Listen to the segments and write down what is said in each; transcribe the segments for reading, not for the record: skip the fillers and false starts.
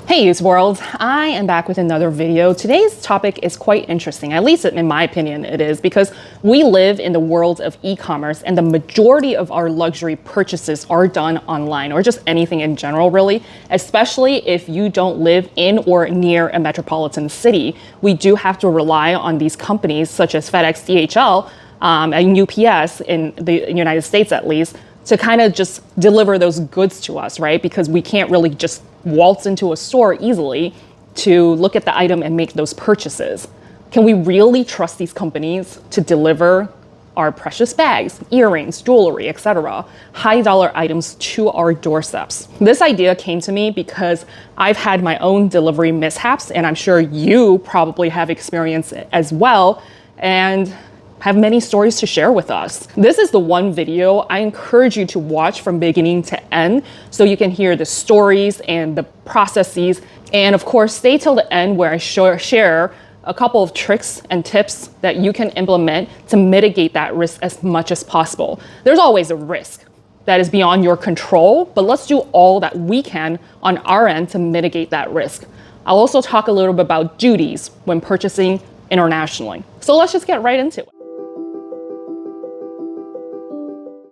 Hey Use World, I am back with another video. Today's topic is quite interesting, at least in my opinion it is, because we live in the world of e-commerce and the majority of our luxury purchases are done online, or just anything in general really, especially if you don't live in or near a metropolitan city. We do have to rely on these companies such as Fedex, DHL, and UPS in the United States at least, to kind of just deliver those goods to us, right? Because we can't really just waltz into a store easily to look at the item and make those purchases. Can we really trust these companies to deliver our precious bags, earrings, jewelry, etc., high dollar items to our doorsteps? This idea came to me because I've had my own delivery mishaps, and I'm sure you probably have experienced it as well, and have many stories to share with us. This is the one video I encourage you to watch from beginning to end so you can hear the stories and the processes. And of course, stay till the end where I share a couple of tricks and tips that you can implement to mitigate that risk as much as possible. There's always a risk that is beyond your control, but let's do all that we can on our end to mitigate that risk. I'll also talk a little bit about duties when purchasing internationally. So let's just get right into it.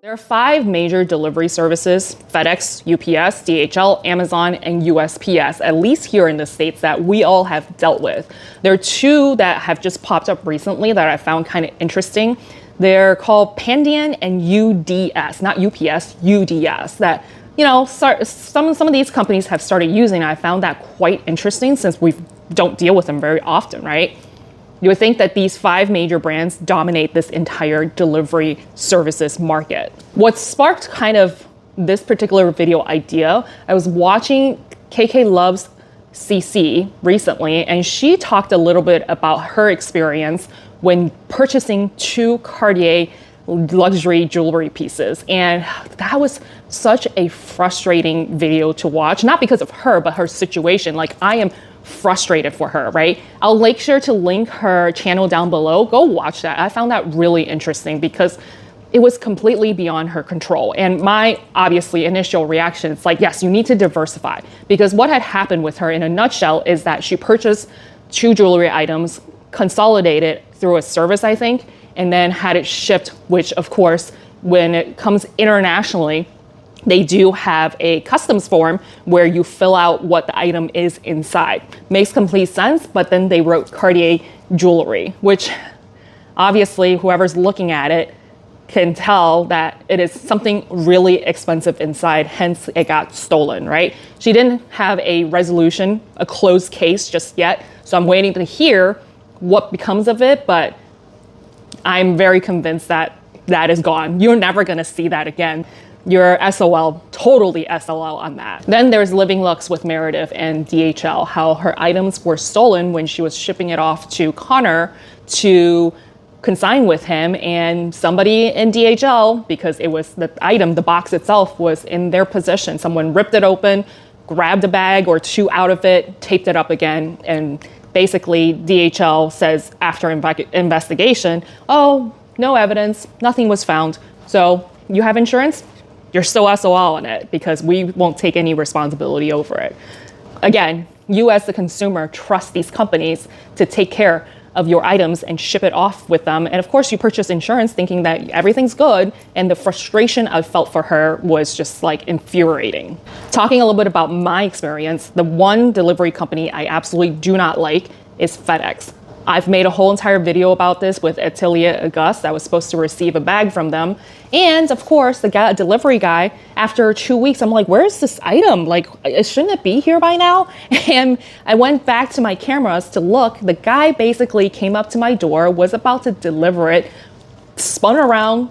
There are 5 major delivery services: FedEx, UPS, DHL, Amazon, and USPS, at least here in the States, that we all have dealt with. There are 2 that have just popped up recently that I found kind of interesting. They're called Pandian and UDS, not UPS, UDS, that, you know, some of these companies have started using. I found that quite interesting since we don't deal with them very often, right? You would think that these 5 major brands dominate this entire delivery services market. What sparked kind of this particular video idea, I was watching KK Loves CC recently, and she talked a little bit about her experience when purchasing 2 Cartier luxury jewelry pieces. And that was such a frustrating video to watch, not because of her, but her situation. Like, I am frustrated for her, right? I'll make sure to link her channel down below. Go watch that. I found that really interesting because it was completely beyond her control. And my obviously initial reaction is like, yes, you need to diversify, because what had happened with her in a nutshell is that she purchased 2 jewelry items, consolidated through a service, I think, and then had it shipped, which of course, when it comes internationally, they do have a customs form where you fill out what the item is inside. Makes complete sense, but then they wrote Cartier jewelry, which obviously whoever's looking at it can tell that it is something really expensive inside, hence it got stolen, right? She didn't have a resolution, a closed case just yet, so I'm waiting to hear what becomes of it, but I'm very convinced that that is gone. You're never gonna see that again. You're SOL, totally SOL on that. Then there's Living Lux with Meredith and DHL, how her items were stolen when she was shipping it off to Connor to consign with him, and somebody in DHL, because it was the item, the box itself was in their possession. Someone ripped it open, grabbed a bag or 2 out of it, taped it up again, and basically DHL says after investigation, oh, no evidence, nothing was found. So you have insurance? You're still SOL on it because we won't take any responsibility over it. Again, you as the consumer trust these companies to take care of your items and ship it off with them. And of course you purchase insurance thinking that everything's good. And the frustration I felt for her was just like infuriating. Talking a little bit about my experience, the one delivery company I absolutely do not like is FedEx. I've made a whole entire video about this with Atelier Auguste. I was supposed to receive a bag from them. And of course, the delivery guy, after 2 weeks, I'm like, where's this item? Like, shouldn't it be here by now? And I went back to my cameras to look. The guy basically came up to my door, was about to deliver it, spun around,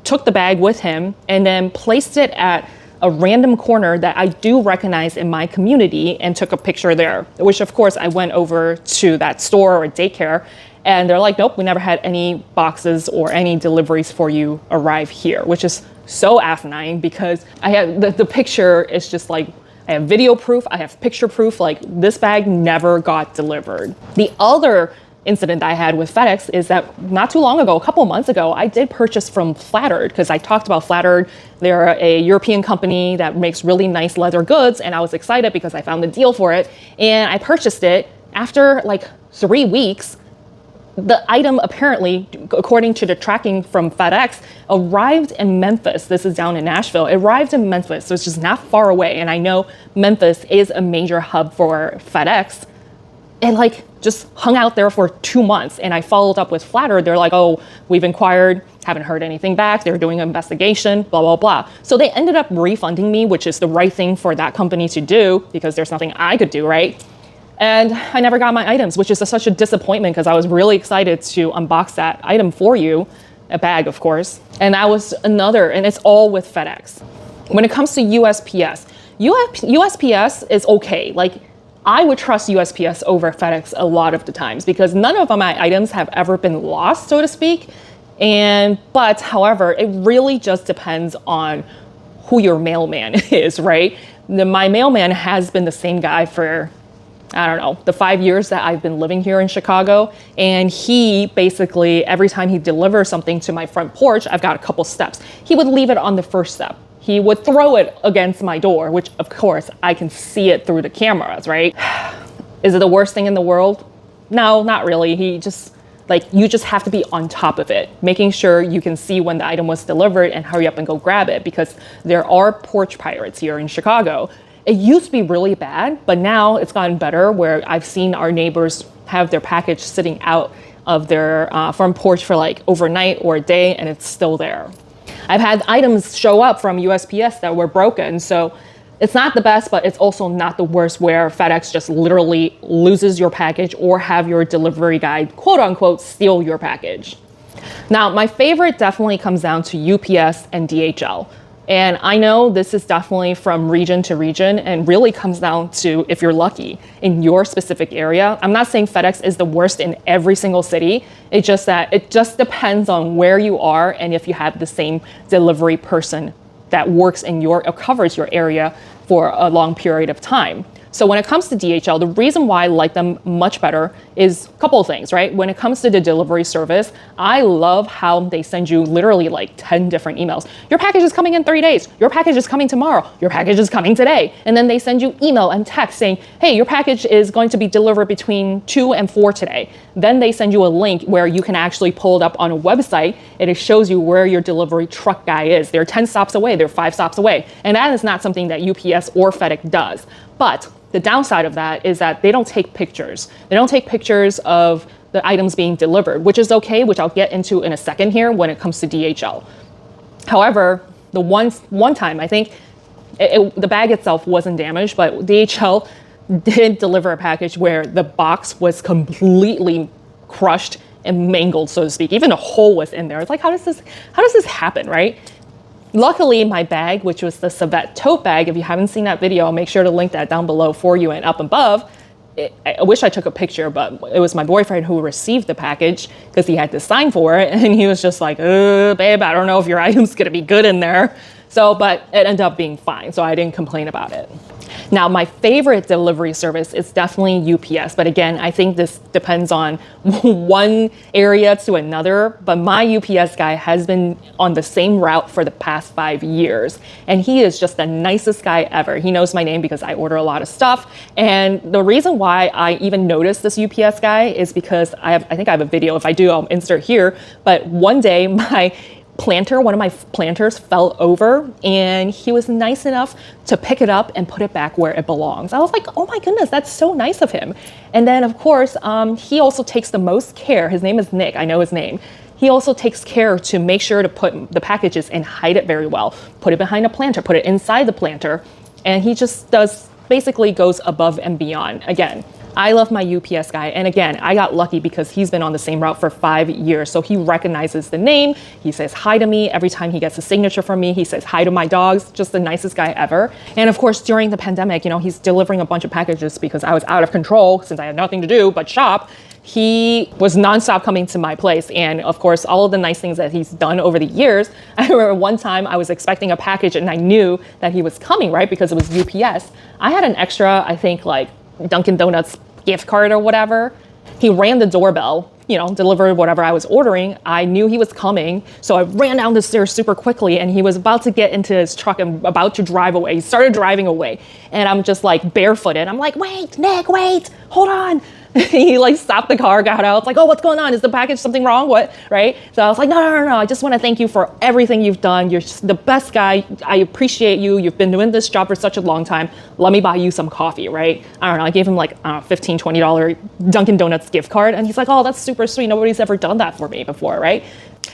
took the bag with him, and then placed it at a random corner that I do recognize in my community and took a picture there, which of course I went over to that store or daycare, and they're like, nope, we never had any boxes or any deliveries for you arrive here, which is so asinine because I have the picture is just like, I have video proof, I have picture proof, like this bag never got delivered. The other incident I had with FedEx is that not too long ago, a couple months ago, I did purchase from Flattered because I talked about Flattered. They're a European company that makes really nice leather goods, and I was excited because I found a deal for it, and I purchased it. After like 3 weeks, the item apparently, according to the tracking from FedEx, arrived in Memphis. This is down in Nashville. It arrived in Memphis, so it's just not far away. And I know Memphis is a major hub for FedEx. It like just hung out there for 2 months. And I followed up with Flattered. They're like, oh, we've inquired, haven't heard anything back. They're doing an investigation, blah, blah, blah. So they ended up refunding me, which is the right thing for that company to do because there's nothing I could do, right? And I never got my items, which is such a disappointment because I was really excited to unbox that item for you, a bag, of course. And that was another, and it's all with FedEx. When it comes to USPS, USPS is okay. Like, I would trust USPS over FedEx a lot of the times because none of my items have ever been lost, so to speak. But however, it really just depends on who your mailman is, right? My mailman has been the same guy for, I don't know, the 5 years that I've been living here in Chicago. And he basically, every time he delivers something to my front porch, I've got a couple steps. He would leave it on the first step. He would throw it against my door, which of course I can see it through the cameras, right? Is it the worst thing in the world? No, not really. You just have to be on top of it, making sure you can see when the item was delivered and hurry up and go grab it because there are porch pirates here in Chicago. It used to be really bad, but now it's gotten better where I've seen our neighbors have their package sitting out of their front porch for like overnight or a day and it's still there. I've had items show up from USPS that were broken, so it's not the best, but it's also not the worst where FedEx just literally loses your package or have your delivery guy, quote unquote, steal your package. Now, my favorite definitely comes down to UPS and DHL. And I know this is definitely from region to region and really comes down to if you're lucky in your specific area. I'm not saying FedEx is the worst in every single city. It's just that it just depends on where you are and if you have the same delivery person that works in or covers your area for a long period of time. So when it comes to DHL, the reason why I like them much better is a couple of things, right? When it comes to the delivery service, I love how they send you literally like 10 different emails. Your package is coming in 3 days. Your package is coming tomorrow. Your package is coming today. And then they send you email and text saying, hey, your package is going to be delivered between 2 and 4 today. Then they send you a link where you can actually pull it up on a website and it shows you where your delivery truck guy is. They're 10 stops away. They're 5 stops away. And that is not something that UPS or FedEx does. But the downside of that is that they don't take pictures. They don't take pictures of the items being delivered, which is okay, which I'll get into in a second here when it comes to DHL. However, the one time, I think the bag itself wasn't damaged, but DHL did deliver a package where the box was completely crushed and mangled, so to speak. Even a hole was in there. It's like, how does this happen, right? Luckily, my bag, which was the Savette tote bag, if you haven't seen that video, I'll make sure to link that down below for you and up above. I wish I took a picture, but it was my boyfriend who received the package because he had to sign for it. And he was just like, babe, I don't know if your item's gonna be good in there. But it ended up being fine, so I didn't complain about it. Now, my favorite delivery service is definitely UPS. But again, I think this depends on one area to another. But my UPS guy has been on the same route for the past 5 years. And he is just the nicest guy ever. He knows my name because I order a lot of stuff. And the reason why I even noticed this UPS guy is because I think I have a video. If I do, I'll insert here. But one day, one of my planters fell over and he was nice enough to pick it up and put it back where it belongs. I was like, oh my goodness, that's so nice of him. And then of course, he also takes the most care. His name is Nick, I know his name. He also takes care to make sure to put the packages and hide it very well. Put it behind a planter, put it inside the planter. And he just basically goes above and beyond. Again, I love my UPS guy. And again, I got lucky because he's been on the same route for 5 years. So he recognizes the name. He says hi to me every time he gets a signature from me. He says hi to my dogs, just the nicest guy ever. And of course, during the pandemic, he's delivering a bunch of packages because I was out of control since I had nothing to do but shop. He was nonstop coming to my place. And of course, all of the nice things that he's done over the years. I remember one time I was expecting a package and I knew that he was coming, right? Because it was UPS. I had an extra, I think like Dunkin' Donuts gift card or whatever. He rang the doorbell, delivered whatever I was ordering. I knew he was coming, so I ran down the stairs super quickly, and he was about to get into his truck and about to drive away. He started driving away, and I'm just like barefooted. I'm like, wait, Nick, wait, hold on. He like stopped the car, got out. It's like, oh, what's going on? Is the package something wrong? What? Right? So I was like, no. I just want to thank you for everything you've done. You're the best guy. I appreciate you. You've been doing this job for such a long time. Let me buy you some coffee, right? I don't know. I gave him like $15, $20 Dunkin' Donuts gift card. And he's like, oh, that's super sweet. Nobody's ever done that for me before, right?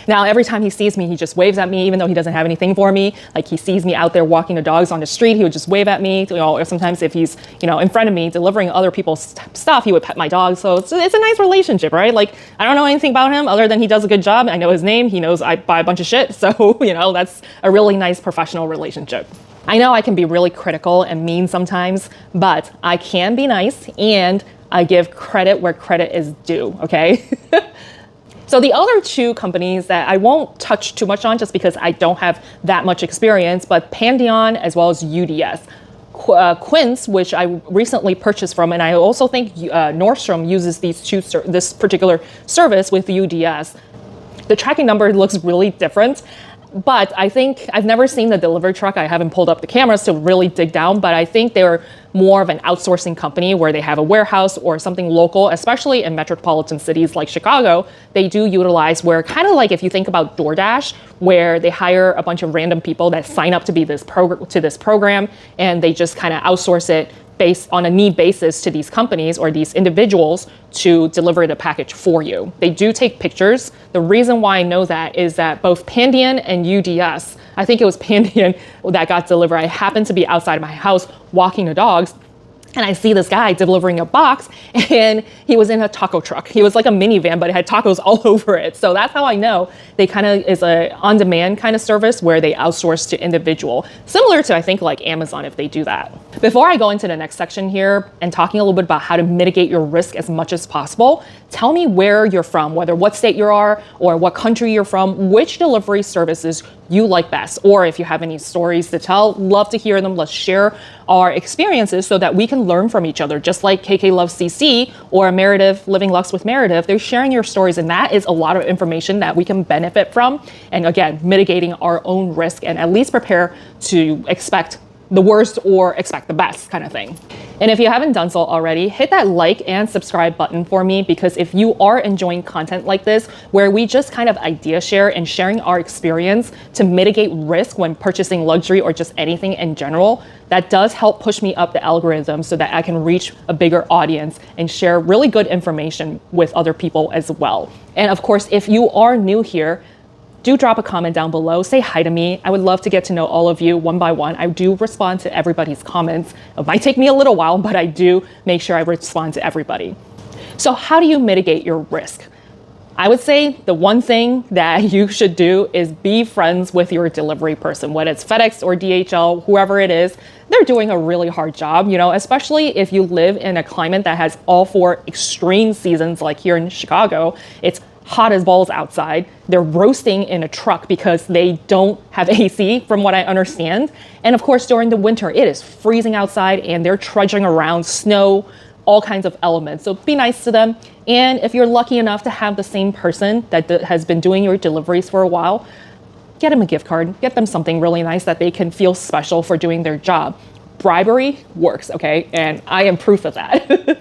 Now, every time he sees me, he just waves at me, even though he doesn't have anything for me. Like he sees me out there walking the dogs on the street, he would just wave at me. Or sometimes if he's, in front of me delivering other people's stuff, he would pet my dog. So it's a nice relationship, right? Like I don't know anything about him other than he does a good job. I know his name. He knows I buy a bunch of shit. So, that's a really nice professional relationship. I know I can be really critical and mean sometimes, but I can be nice and I give credit where credit is due, okay? So the other two companies that I won't touch too much on just because I don't have that much experience, but Pandion as well as UDS. Quince, which I recently purchased from, and I also think Nordstrom uses this particular service with UDS. The tracking number looks really different, but I think I've never seen the delivery truck. I haven't pulled up the cameras to really dig down, but I think they're more of an outsourcing company where they have a warehouse or something local, especially in metropolitan cities like Chicago. They do utilize where kind of like if you think about DoorDash, where they hire a bunch of random people that sign up to be this program, and they just kind of outsource it based on a need basis to these companies or these individuals to deliver the package for you. They do take pictures. The reason why I know that is that both Pandion and UDS, I think it was Pandion that got delivered. I happened to be outside of my house walking the dogs, and I see this guy delivering a box, and he was in a taco truck. He was like a minivan, but it had tacos all over it. So that's how I know they kind of is a on-demand kind of service where they outsource to individual, similar to I think like Amazon if they do that. Before I go into the next section here and talking a little bit about how to mitigate your risk as much as possible, tell me where you're from, whether what state you are or what country you're from, which delivery services you like best, or if you have any stories to tell, love to hear them. Let's share our experiences so that we can learn from each other. Just like KK Loves CC or Meredith Living Lux with Meredith, they're sharing your stories, and that is a lot of information that we can benefit from. And again, mitigating our own risk and at least prepare to expect the worst or expect the best kind of thing. And if you haven't done so already, hit that like and subscribe button for me, because if you are enjoying content like this, where we just kind of idea share and sharing our experience to mitigate risk when purchasing luxury or just anything in general, that does help push me up the algorithm so that I can reach a bigger audience and share really good information with other people as well. And of course, if you are new here, do drop a comment down below. Say hi to me. I would love to get to know all of you one by one. I do respond to everybody's comments. It might take me a little while, but I do make sure I respond to everybody. So how do you mitigate your risk? I would say the one thing that you should do is be friends with your delivery person, whether it's FedEx or DHL, whoever it is. They're doing a really hard job, especially if you live in a climate that has all four extreme seasons, like here in Chicago. It's hot as balls outside. They're roasting in a truck because they don't have AC, from what I understand. And of course, during the winter, it is freezing outside and they're trudging around, snow, all kinds of elements. So be nice to them. And if you're lucky enough to have the same person that has been doing your deliveries for a while, get them a gift card, get them something really nice that they can feel special for doing their job. Bribery works, okay? And I am proof of that.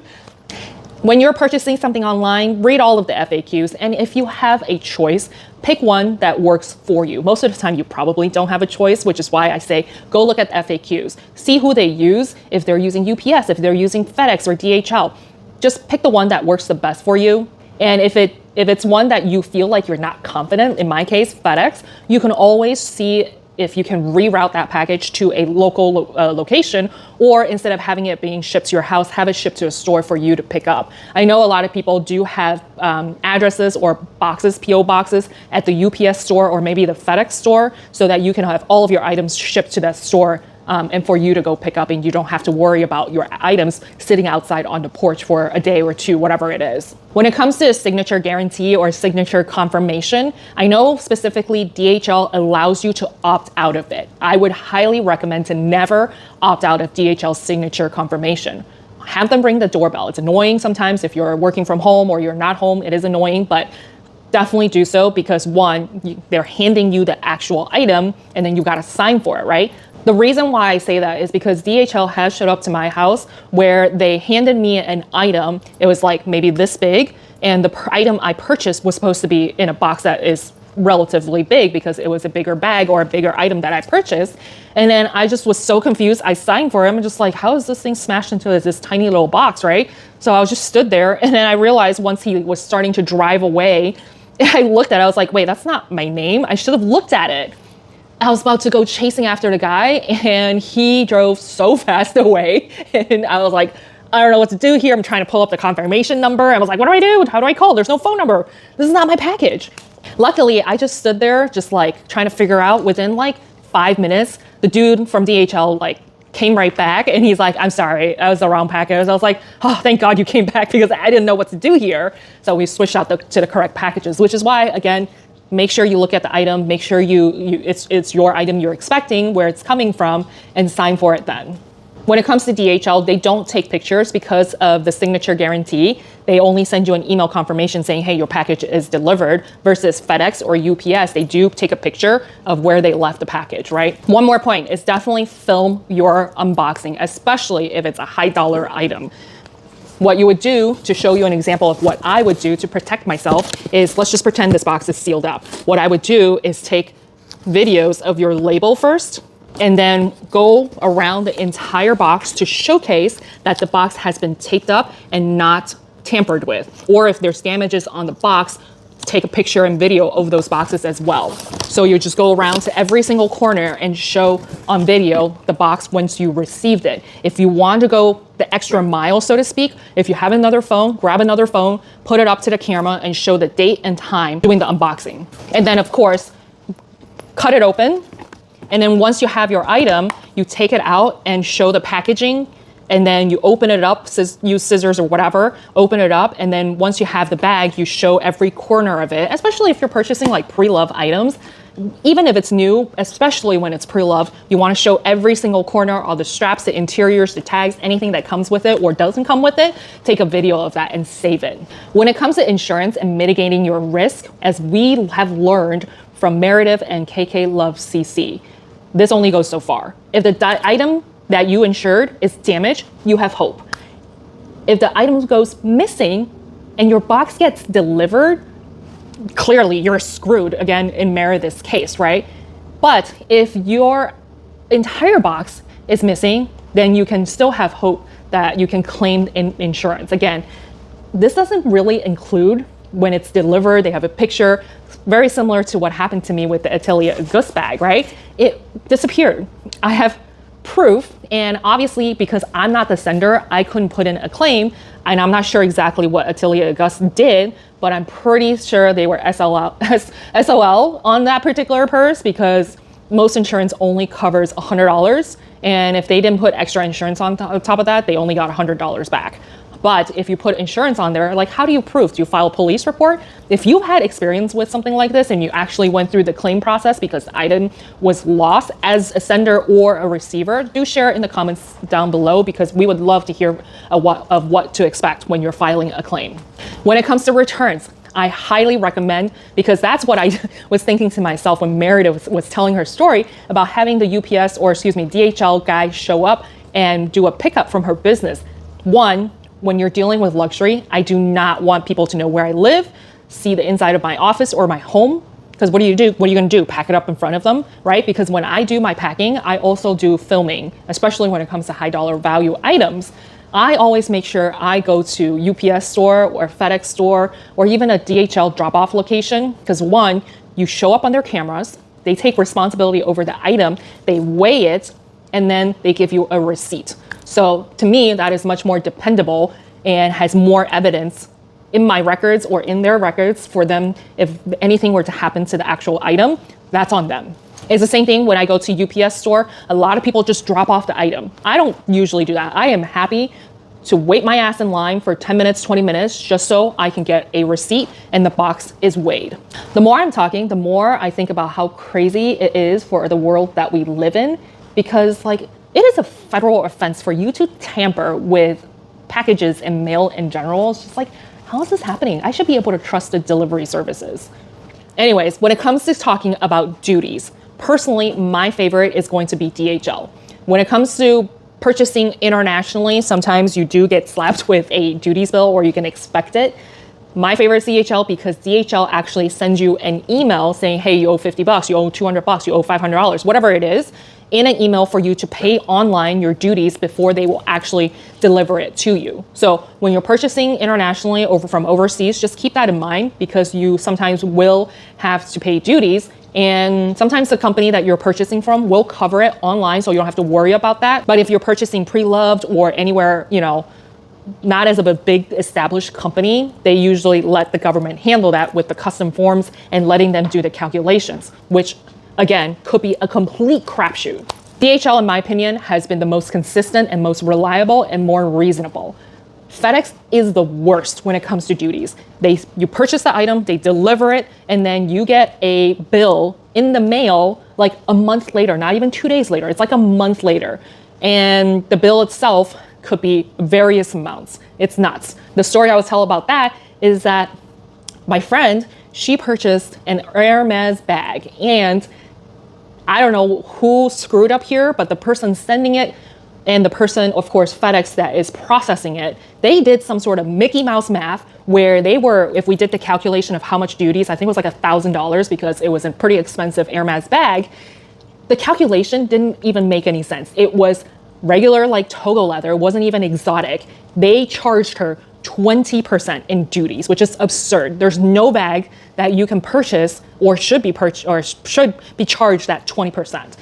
When you're purchasing something online, read all of the FAQs, and if you have a choice, pick one that works for you. Most of the time, you probably don't have a choice, which is why I say go look at the FAQs. See who they use, if they're using UPS, if they're using FedEx or DHL. Just pick the one that works the best for you. And if it's one that you feel like you're not confident, in my case, FedEx, you can always see if you can reroute that package to a local location, or instead of having it being shipped to your house, have it shipped to a store for you to pick up. I know a lot of people do have addresses or boxes, PO boxes at the UPS store or maybe the FedEx store, so that you can have all of your items shipped to that store and for you to go pick up, and you don't have to worry about your items sitting outside on the porch for a day or two, whatever it is. When it comes to a signature guarantee or signature confirmation, I know specifically DHL allows you to opt out of it. I would highly recommend to never opt out of DHL signature confirmation. have them ring the doorbell. It's annoying sometimes if you're working from home or you're not home, it is annoying, but definitely do so because one, they're handing you the actual item and then you got to sign for it, right? The reason why I say that is because DHL has showed up to my house where they handed me an item. It was like maybe this big, and the item I purchased was supposed to be in a box that is relatively big because it was a bigger bag or a bigger item that I purchased. And then I just was so confused. I signed for it. I'm just like, how is this thing smashed into this tiny little box, right? So I was just stood there, and then I realized once he was starting to drive away, I looked at it, I was like, wait, that's not my name. I should have looked at it. I was about to go chasing after the guy, and he drove so fast away. And I was like, I don't know what to do here. I'm trying to pull up the confirmation number. I was like, what do I do? How do I call? There's no phone number. This is not my package. Luckily, I just stood there just like trying to figure out. Within like 5 minutes, the dude from DHL like came right back, and he's like, I'm sorry, that was the wrong package. I was like, oh, thank God you came back because I didn't know what to do here. So we switched out to the correct packages, which is why, again, make sure you look at the item, make sure it's your item you're expecting, where it's coming from, and sign for it then. When it comes to DHL, they don't take pictures because of the signature guarantee. They only send you an email confirmation saying, hey, your package is delivered, versus FedEx or UPS. They do take a picture of where they left the package, right? One more point is definitely film your unboxing, especially if it's a high dollar item. What you would do, to show you an example of what I would do to protect myself, is let's just pretend this box is sealed up. What I would do is take videos of your label first, and then go around the entire box to showcase that the box has been taped up and not tampered with. Or if there's damages on the box, take a picture and video of those boxes as well. So you just go around to every single corner and show on video the box once you received it. If you want to go the extra mile, so to speak, if you have another phone, grab another phone, put it up to the camera and show the date and time doing the unboxing. And then of course, cut it open. And then once you have your item, you take it out and show the packaging, and then you open it up, use scissors or whatever, open it up. And then once you have the bag, you show every corner of it, especially if you're purchasing like pre-loved items. Even if it's new, especially when it's pre-loved, you want to show every single corner, all the straps, the interiors, the tags, anything that comes with it or doesn't come with it. Take a video of that and save it. When it comes to insurance and mitigating your risk, as we have learned from Meredith and KK Love CC, this only goes so far. If the item that you insured is damaged, you have hope. If the item goes missing and your box gets delivered, clearly you're screwed, again, in Meredith's case, right? But if your entire box is missing, then you can still have hope that you can claim insurance. Again, this doesn't really include when it's delivered, they have a picture, very similar to what happened to me with the Atelier Auguste bag, right? It disappeared. I have proof, and obviously because I'm not the sender, I couldn't put in a claim, and I'm not sure exactly what Atelier Auguste did, but I'm pretty sure they were SOL on that particular purse, because most insurance only covers $100, and if they didn't put extra insurance on top of that, they only got $100 back. But if you put insurance on there, like, how do you prove? Do you file a police report? If you had experience with something like this and you actually went through the claim process because the item was lost as a sender or a receiver, do share it in the comments down below, because we would love to hear of what to expect when you're filing a claim. When it comes to returns, I highly recommend, because that's what I was thinking to myself when Meredith was telling her story about having the DHL guy show up and do a pickup from her business. One, when you're dealing with luxury, I do not want people to know where I live, see the inside of my office or my home, because what do you do? What are you going to do? Pack it up in front of them, right? Because when I do my packing, I also do filming, especially when it comes to high dollar value items. I always make sure I go to UPS store or FedEx store or even a DHL drop-off location, because one, you show up on their cameras, they take responsibility over the item, they weigh it, and then they give you a receipt. So to me, that is much more dependable and has more evidence in my records or in their records for them. If anything were to happen to the actual item, that's on them. It's the same thing when I go to UPS store. A lot of people just drop off the item. I don't usually do that. I am happy to wait my ass in line for 10 minutes, 20 minutes, just so I can get a receipt and the box is weighed. The more I'm talking, the more I think about how crazy it is for the world that we live in, because like, it is a federal offense for you to tamper with packages and mail in general. It's just like, how is this happening? I should be able to trust the delivery services. Anyways, when it comes to talking about duties, personally, my favorite is going to be DHL. When it comes to purchasing internationally, sometimes you do get slapped with a duties bill or you can expect it. My favorite is DHL because DHL actually sends you an email saying, hey, you owe $50, you owe $200, you owe $500, whatever it is, in an email for you to pay online your duties before they will actually deliver it to you. So when you're purchasing internationally from overseas, just keep that in mind because you sometimes will have to pay duties. And sometimes the company that you're purchasing from will cover it online, so you don't have to worry about that. But if you're purchasing pre-loved or anywhere, not as of a big established company, they usually let the government handle that with the custom forms and letting them do the calculations, which again, could be a complete crapshoot. DHL, in my opinion, has been the most consistent and most reliable and more reasonable. FedEx is the worst when it comes to duties. You purchase the item, they deliver it, and then you get a bill in the mail like a month later, not even 2 days later. It's like a month later. And the bill itself could be various amounts. It's nuts. The story I will tell about that is that my friend, she purchased an Hermes bag, and I don't know who screwed up here, but the person sending it and the person, of course, FedEx that is processing it, they did some sort of Mickey Mouse math where they were, if we did the calculation of how much duties, I think it was like $1,000 because it was a pretty expensive Hermes bag. The calculation didn't even make any sense. It was regular like togo leather, it wasn't even exotic. They charged her 20% in duties, which is absurd. There's no bag that you can purchase or should be charged that 20%.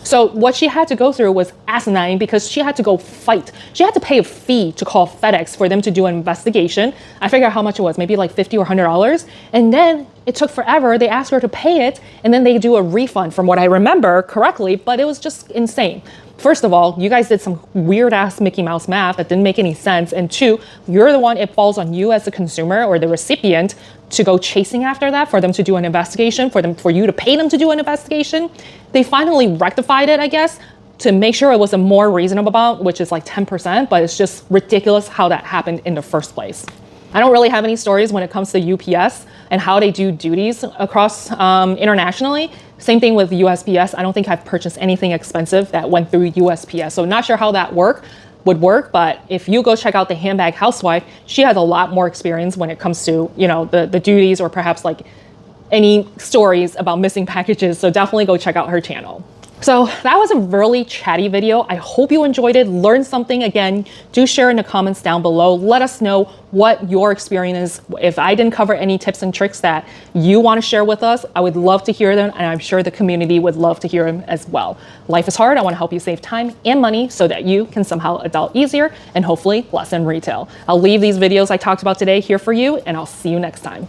So what she had to go through was asinine because she had to go fight. She had to pay a fee to call FedEx for them to do an investigation. I figured out how much it was, maybe like $50 or $100. And then it took forever. They asked her to pay it, and then they do a refund from what I remember correctly, but it was just insane. First of all, you guys did some weird ass Mickey Mouse math that didn't make any sense. And two, you're the one, it falls on you as the consumer or the recipient to go chasing after that, for them to do an investigation, for you to pay them to do an investigation. They finally rectified it, I guess, to make sure it was a more reasonable amount, which is like 10%, but it's just ridiculous how that happened in the first place. I don't really have any stories when it comes to UPS and how they do duties across internationally. Same thing with USPS. I don't think I've purchased anything expensive that went through USPS. So not sure how that would work, but if you go check out the Handbag Housewife, she has a lot more experience when it comes to, the duties or perhaps like any stories about missing packages. So definitely go check out her channel. So that was a really chatty video. I hope you enjoyed it, learned something. Again, do share in the comments down below. Let us know what your experience is. If I didn't cover any tips and tricks that you want to share with us, I would love to hear them, and I'm sure the community would love to hear them as well. Life is hard. I want to help you save time and money so that you can somehow adult easier and hopefully lessen retail. I'll leave these videos I talked about today here for you, and I'll see you next time.